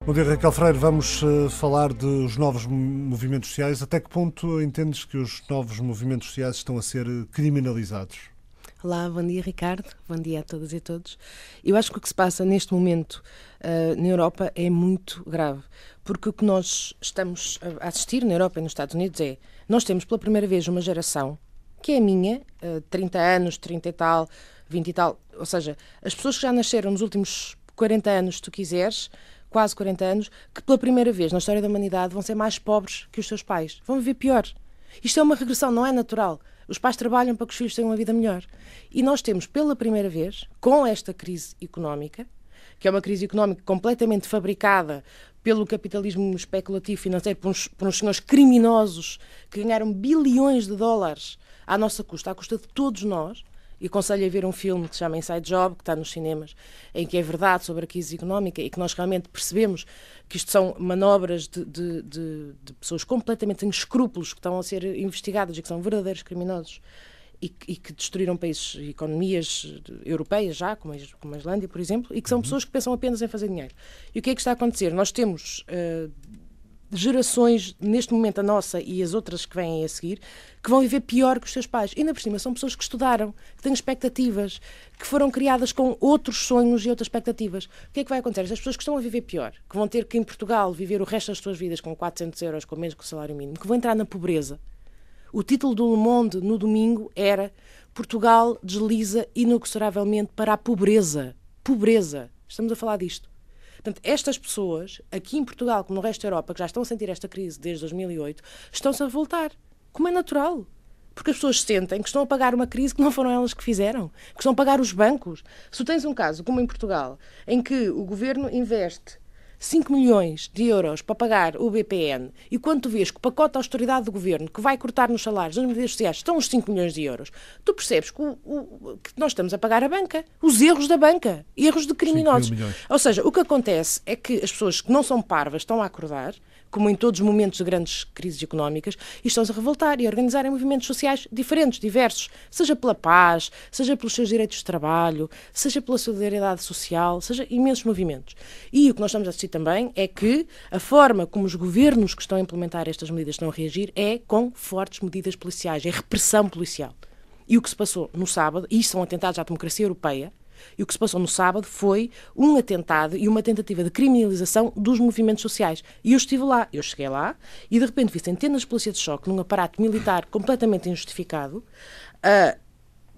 Bom dia, Raquel Freire. Vamos falar dos novos movimentos sociais. Até que ponto entendes que os novos movimentos sociais estão a ser criminalizados? Olá, bom dia, Ricardo. Bom dia a todas e a todos. Eu acho que o que se passa neste momento na Europa é muito grave, porque o que nós estamos a assistir na Europa e nos Estados Unidos é, nós temos pela primeira vez uma geração, que é a minha, 30 anos, 30 e tal, 20 e tal, ou seja, as pessoas que já nasceram nos últimos 40 anos, se tu quiseres, quase 40 anos, que pela primeira vez na história da humanidade vão ser mais pobres que os seus pais. Vão viver pior. Isto é uma regressão, não é natural. Os pais trabalham para que os filhos tenham uma vida melhor. E nós temos, pela primeira vez, com esta crise económica, que é uma crise económica completamente fabricada pelo capitalismo especulativo financeiro, por uns senhores criminosos que ganharam bilhões de dólares à nossa custa, à custa de todos nós. E aconselho a ver um filme que se chama Inside Job, que está nos cinemas, em que é verdade sobre a crise económica e que nós realmente percebemos que isto são manobras de pessoas completamente sem escrúpulos que estão a ser investigadas e que são verdadeiros criminosos e que destruíram países e economias europeias já, como a Islândia, por exemplo, e que são pessoas que pensam apenas em fazer dinheiro. E o que é que está a acontecer? Nós temos gerações, neste momento a nossa e as outras que vêm a seguir, que vão viver pior que os seus pais. E ainda por cima são pessoas que estudaram, que têm expectativas, que foram criadas com outros sonhos e outras expectativas. O que é que vai acontecer? As pessoas que estão a viver pior, que vão ter que em Portugal viver o resto das suas vidas com 400 euros, com menos que o salário mínimo, que vão entrar na pobreza. O título do Le Monde no domingo era Portugal desliza inexoravelmente para a pobreza. Pobreza. Estamos a falar disto. Portanto, estas pessoas, aqui em Portugal, como no resto da Europa, que já estão a sentir esta crise desde 2008, estão-se a revoltar. Como é natural. Porque as pessoas sentem que estão a pagar uma crise que não foram elas que fizeram. Que estão a pagar os bancos. Se tu tens um caso, como em Portugal, em que o governo investe 5 milhões de euros para pagar o BPN e quando tu vês que o pacote de austeridade do governo que vai cortar nos salários, nas medidas sociais, estão os 5 milhões de euros, tu percebes que nós estamos a pagar a banca. Os erros da banca. Erros de criminosos. Ou seja, o que acontece é que as pessoas que não são parvas estão a acordar, como em todos os momentos de grandes crises económicas, e estão-se a revoltar e a organizarem movimentos sociais diferentes, diversos, seja pela paz, seja pelos seus direitos de trabalho, seja pela solidariedade social, seja imensos movimentos. E o que nós estamos a assistir também é que a forma como os governos que estão a implementar estas medidas estão a reagir é com fortes medidas policiais, é repressão policial. E o que se passou no sábado, e isto são atentados à democracia europeia, e o que se passou no sábado foi um atentado e uma tentativa de criminalização dos movimentos sociais. E eu estive lá, eu cheguei lá, e de repente vi centenas de polícias de choque num aparato militar completamente injustificado,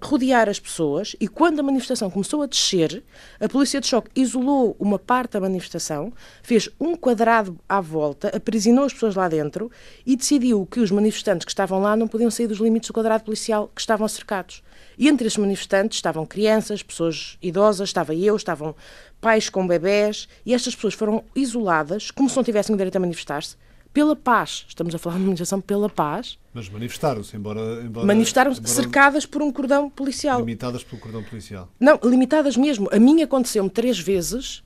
rodear as pessoas, e quando a manifestação começou a descer, a polícia de choque isolou uma parte da manifestação, fez um quadrado à volta, aprisionou as pessoas lá dentro e decidiu que os manifestantes que estavam lá não podiam sair dos limites do quadrado policial que estavam cercados. E entre esses manifestantes estavam crianças, pessoas idosas, estavam pais com bebés, e estas pessoas foram isoladas, como se não tivessem direito a manifestar-se, pela paz. Estamos a falar de uma manifestação pela paz. Mas manifestaram-se, embora manifestaram-se cercadas por um cordão policial. Limitadas pelo cordão policial. Não, limitadas mesmo. A mim aconteceu-me 3 vezes,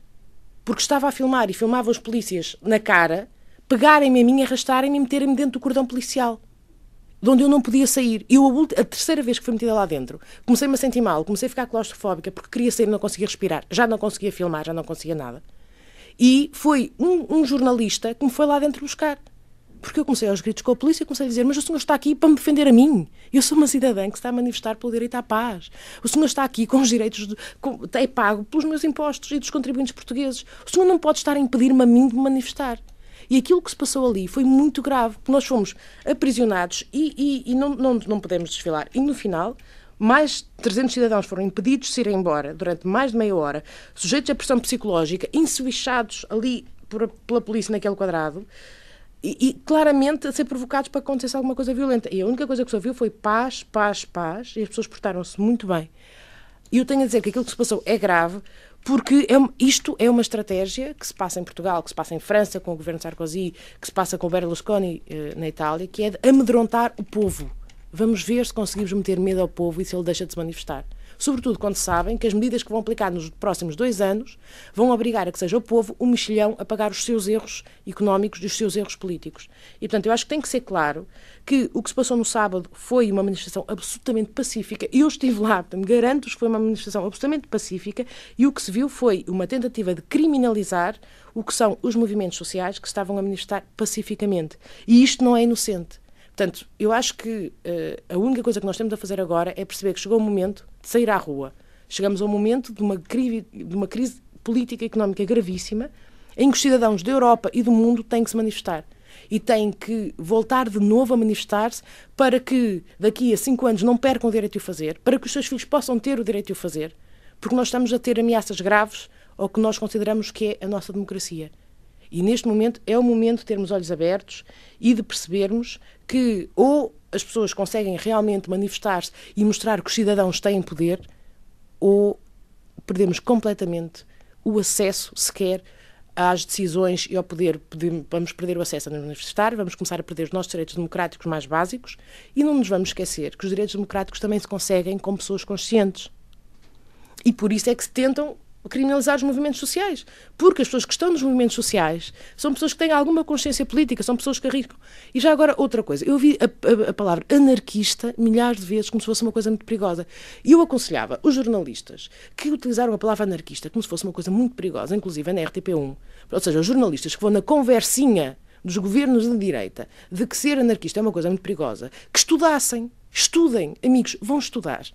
porque estava a filmar e filmava os polícias na cara, pegarem-me a mim, arrastarem-me e meterem-me dentro do cordão policial, de onde eu não podia sair. E a terceira vez que fui metida lá dentro, comecei-me a sentir mal, comecei a ficar claustrofóbica, porque queria sair e não conseguia respirar. Já não conseguia filmar, já não conseguia nada. E foi um jornalista que me foi lá dentro buscar. Porque eu comecei aos gritos com a polícia e comecei a dizer: mas o senhor está aqui para me defender a mim. Eu sou uma cidadã que está a manifestar pelo direito à paz. O senhor está aqui com os direitos, é pago pelos meus impostos e dos contribuintes portugueses. O senhor não pode estar a impedir-me a mim de me manifestar. E aquilo que se passou ali foi muito grave. Nós fomos aprisionados e não podemos desfilar. E no final, mais 300 cidadãos foram impedidos de se ir embora durante mais de meia hora, sujeitos à pressão psicológica, ensuiçados ali pela polícia naquele quadrado, e claramente a ser provocados para que acontecesse alguma coisa violenta. E a única coisa que se ouviu foi paz, paz, paz, e as pessoas portaram-se muito bem. E eu tenho a dizer que aquilo que se passou é grave, porque isto é uma estratégia que se passa em Portugal, que se passa em França com o governo Sarkozy, que se passa com o Berlusconi na Itália, que é de amedrontar o povo. Vamos ver se conseguimos meter medo ao povo e se ele deixa de se manifestar. Sobretudo quando sabem que as medidas que vão aplicar nos próximos 2 anos vão obrigar a que seja o povo, o mexilhão, a pagar os seus erros económicos e os seus erros políticos. E, portanto, eu acho que tem que ser claro que o que se passou no sábado foi uma manifestação absolutamente pacífica. Eu estive lá, portanto, garanto-vos que foi uma manifestação absolutamente pacífica, e o que se viu foi uma tentativa de criminalizar o que são os movimentos sociais que se estavam a manifestar pacificamente. E isto não é inocente. Portanto, eu acho que a única coisa que nós temos a fazer agora é perceber que chegou o momento de sair à rua. Chegamos ao momento de uma crise política e económica gravíssima, em que os cidadãos da Europa e do mundo têm que se manifestar. E têm que voltar de novo a manifestar-se para que daqui a 5 anos não percam o direito de o fazer, para que os seus filhos possam ter o direito de o fazer, porque nós estamos a ter ameaças graves ao que nós consideramos que é a nossa democracia. E neste momento é o momento de termos olhos abertos e de percebermos que ou as pessoas conseguem realmente manifestar-se e mostrar que os cidadãos têm poder, ou perdemos completamente o acesso sequer às decisões e ao poder. Vamos perder o acesso a nos manifestar, vamos começar a perder os nossos direitos democráticos mais básicos, e não nos vamos esquecer que os direitos democráticos também se conseguem com pessoas conscientes. E por isso é que se tentam criminalizar os movimentos sociais, porque as pessoas que estão nos movimentos sociais são pessoas que têm alguma consciência política, são pessoas que arriscam. E já agora, outra coisa, eu ouvi a palavra anarquista milhares de vezes como se fosse uma coisa muito perigosa. E eu aconselhava os jornalistas que utilizaram a palavra anarquista como se fosse uma coisa muito perigosa, inclusive na RTP1, ou seja, os jornalistas que vão na conversinha dos governos de direita de que ser anarquista é uma coisa muito perigosa, que estudem, amigos, vão estudar.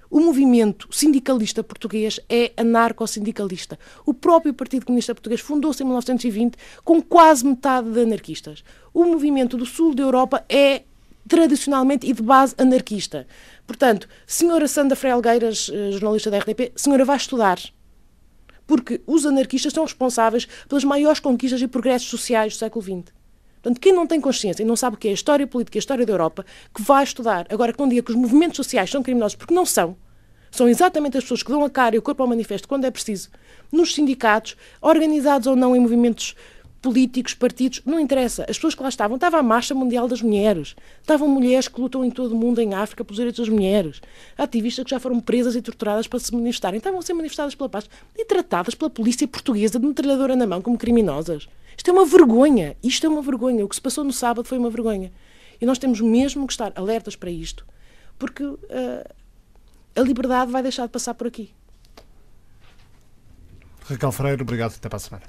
O movimento sindicalista português é anarcossindicalista. O próprio Partido Comunista Português fundou-se em 1920 com quase metade de anarquistas. O movimento do sul da Europa é tradicionalmente e de base anarquista. Portanto, senhora Sandra Frelgueiras, jornalista da RTP, senhora vai estudar. Porque os anarquistas são responsáveis pelas maiores conquistas e progressos sociais do século XX. Portanto, quem não tem consciência e não sabe o que é a história política e a história da Europa, que vai estudar. Agora, que não diga que os movimentos sociais são criminosos, porque não são. São exatamente as pessoas que dão a cara e o corpo ao manifesto quando é preciso, nos sindicatos, organizados ou não em movimentos políticos, partidos, não interessa. As pessoas que lá estavam, estava a Marcha Mundial das Mulheres, estavam mulheres que lutam em todo o mundo, em África, pelos direitos das mulheres, ativistas que já foram presas e torturadas para se manifestarem, estavam a ser manifestadas pela paz e tratadas pela polícia portuguesa de metralhadora na mão como criminosas. Isto é uma vergonha, o que se passou no sábado foi uma vergonha. E nós temos mesmo que estar alertas para isto, porque a liberdade vai deixar de passar por aqui. Raquel Freire, obrigado, até para a semana.